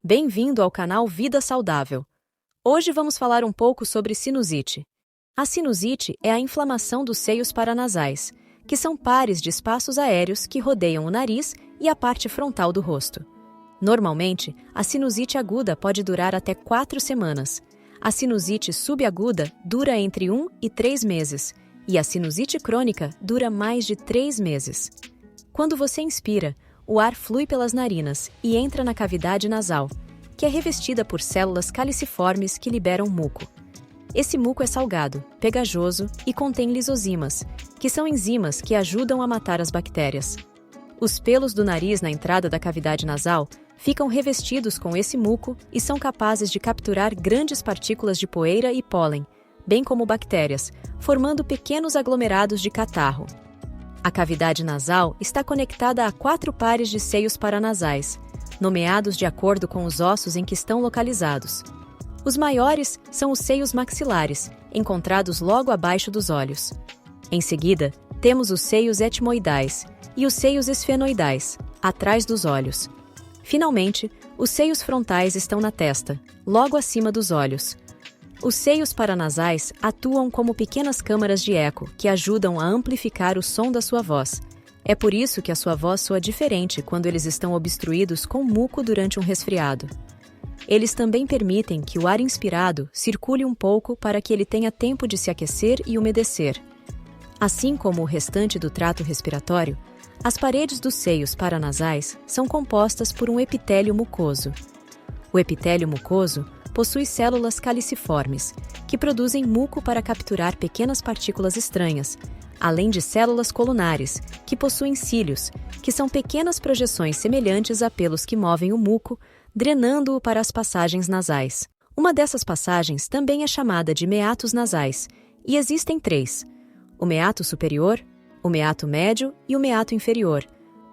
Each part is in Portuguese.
Bem-vindo ao canal Vida Saudável. Hoje vamos falar um pouco sobre sinusite. A sinusite é a inflamação dos seios paranasais, que são pares de espaços aéreos que rodeiam o nariz e a parte frontal do rosto. Normalmente, a sinusite aguda pode durar até 4 semanas. A sinusite subaguda dura entre 1 e 3 meses, e a sinusite crônica dura mais de 3 meses. Quando você inspira, o ar flui pelas narinas e entra na cavidade nasal, que é revestida por células caliciformes que liberam muco. Esse muco é salgado, pegajoso e contém lisozimas, que são enzimas que ajudam a matar as bactérias. Os pelos do nariz na entrada da cavidade nasal ficam revestidos com esse muco e são capazes de capturar grandes partículas de poeira e pólen, bem como bactérias, formando pequenos aglomerados de catarro. A cavidade nasal está conectada a 4 pares de seios paranasais, nomeados de acordo com os ossos em que estão localizados. Os maiores são os seios maxilares, encontrados logo abaixo dos olhos. Em seguida, temos os seios etmoidais e os seios esfenoidais, atrás dos olhos. Finalmente, os seios frontais estão na testa, logo acima dos olhos. Os seios paranasais atuam como pequenas câmaras de eco que ajudam a amplificar o som da sua voz. É por isso que a sua voz soa diferente quando eles estão obstruídos com muco durante um resfriado. Eles também permitem que o ar inspirado circule um pouco para que ele tenha tempo de se aquecer e umedecer. Assim como o restante do trato respiratório, as paredes dos seios paranasais são compostas por um epitélio mucoso. O epitélio mucoso possui células caliciformes, que produzem muco para capturar pequenas partículas estranhas, além de células colunares, que possuem cílios, que são pequenas projeções semelhantes a pelos que movem o muco, drenando-o para as passagens nasais. Uma dessas passagens também é chamada de meatos nasais, e existem 3: o meato superior, o meato médio e o meato inferior,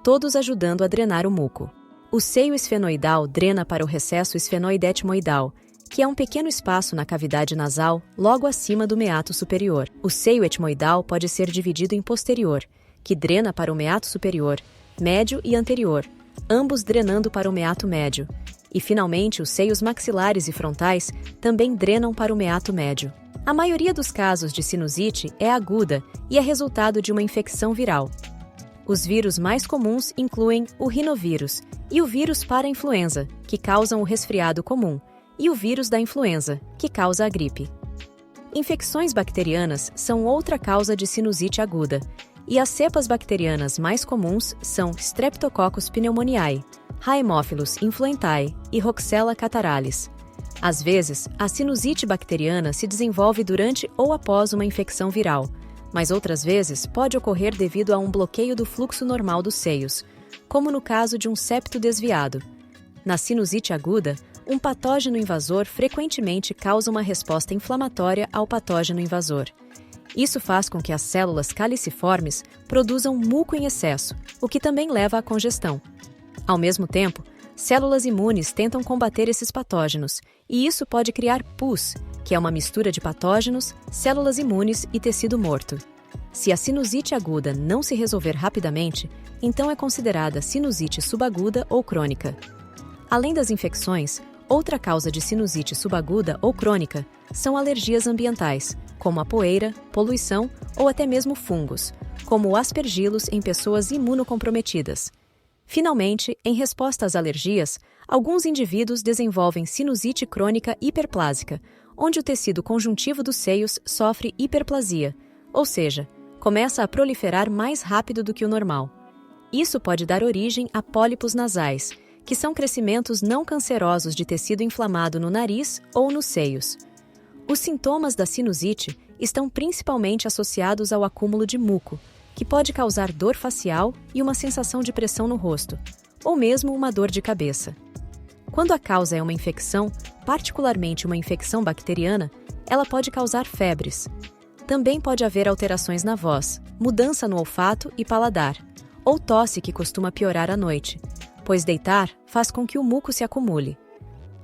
todos ajudando a drenar o muco. O seio esfenoidal drena para o recesso esfenoidetmoidal, que é um pequeno espaço na cavidade nasal logo acima do meato superior. O seio etmoidal pode ser dividido em posterior, que drena para o meato superior, médio e anterior, ambos drenando para o meato médio. E, finalmente, os seios maxilares e frontais também drenam para o meato médio. A maioria dos casos de sinusite é aguda e é resultado de uma infecção viral. Os vírus mais comuns incluem o rinovírus e o vírus para-influenza, que causam o resfriado comum, e o vírus da influenza, que causa a gripe. Infecções bacterianas são outra causa de sinusite aguda, e as cepas bacterianas mais comuns são Streptococcus pneumoniae, Haemophilus influenzae e Roxella cataralis. Às vezes, a sinusite bacteriana se desenvolve durante ou após uma infecção viral, mas outras vezes pode ocorrer devido a um bloqueio do fluxo normal dos seios, como no caso de um septo desviado. Na sinusite aguda, um patógeno invasor frequentemente causa uma resposta inflamatória ao patógeno invasor. Isso faz com que as células caliciformes produzam muco em excesso, o que também leva à congestão. Ao mesmo tempo, células imunes tentam combater esses patógenos, e isso pode criar pus, que é uma mistura de patógenos, células imunes e tecido morto. Se a sinusite aguda não se resolver rapidamente, então é considerada sinusite subaguda ou crônica. Além das infecções, outra causa de sinusite subaguda ou crônica são alergias ambientais, como a poeira, poluição ou até mesmo fungos, como o aspergillus em pessoas imunocomprometidas. Finalmente, em resposta às alergias, alguns indivíduos desenvolvem sinusite crônica hiperplásica, onde o tecido conjuntivo dos seios sofre hiperplasia, ou seja, começa a proliferar mais rápido do que o normal. Isso pode dar origem a pólipos nasais, que são crescimentos não cancerosos de tecido inflamado no nariz ou nos seios. Os sintomas da sinusite estão principalmente associados ao acúmulo de muco, que pode causar dor facial e uma sensação de pressão no rosto, ou mesmo uma dor de cabeça. Quando a causa é uma infecção, particularmente uma infecção bacteriana, ela pode causar febres. Também pode haver alterações na voz, mudança no olfato e paladar, ou tosse que costuma piorar à noite, pois deitar faz com que o muco se acumule.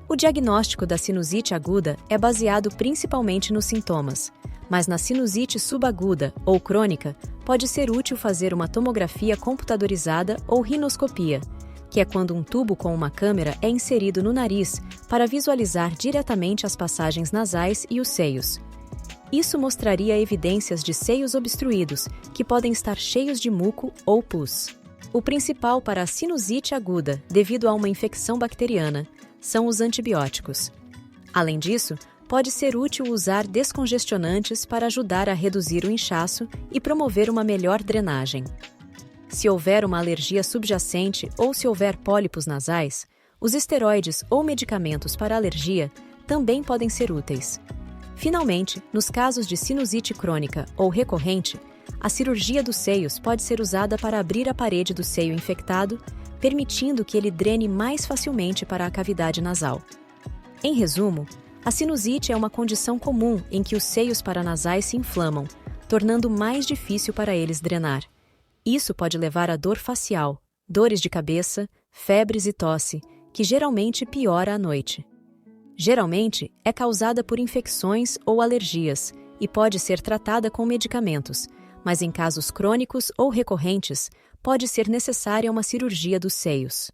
O diagnóstico da sinusite aguda é baseado principalmente nos sintomas, mas na sinusite subaguda ou crônica pode ser útil fazer uma tomografia computadorizada ou rinoscopia, que é quando um tubo com uma câmera é inserido no nariz para visualizar diretamente as passagens nasais e os seios. Isso mostraria evidências de seios obstruídos, que podem estar cheios de muco ou pus. O principal para a sinusite aguda, devido a uma infecção bacteriana, são os antibióticos. Além disso, pode ser útil usar descongestionantes para ajudar a reduzir o inchaço e promover uma melhor drenagem. Se houver uma alergia subjacente ou se houver pólipos nasais, os esteroides ou medicamentos para alergia também podem ser úteis. Finalmente, nos casos de sinusite crônica ou recorrente, a cirurgia dos seios pode ser usada para abrir a parede do seio infectado, permitindo que ele drene mais facilmente para a cavidade nasal. Em resumo, a sinusite é uma condição comum em que os seios paranasais se inflamam, tornando mais difícil para eles drenar. Isso pode levar a dor facial, dores de cabeça, febres e tosse, que geralmente piora à noite. Geralmente, é causada por infecções ou alergias e pode ser tratada com medicamentos, mas em casos crônicos ou recorrentes, pode ser necessária uma cirurgia dos seios.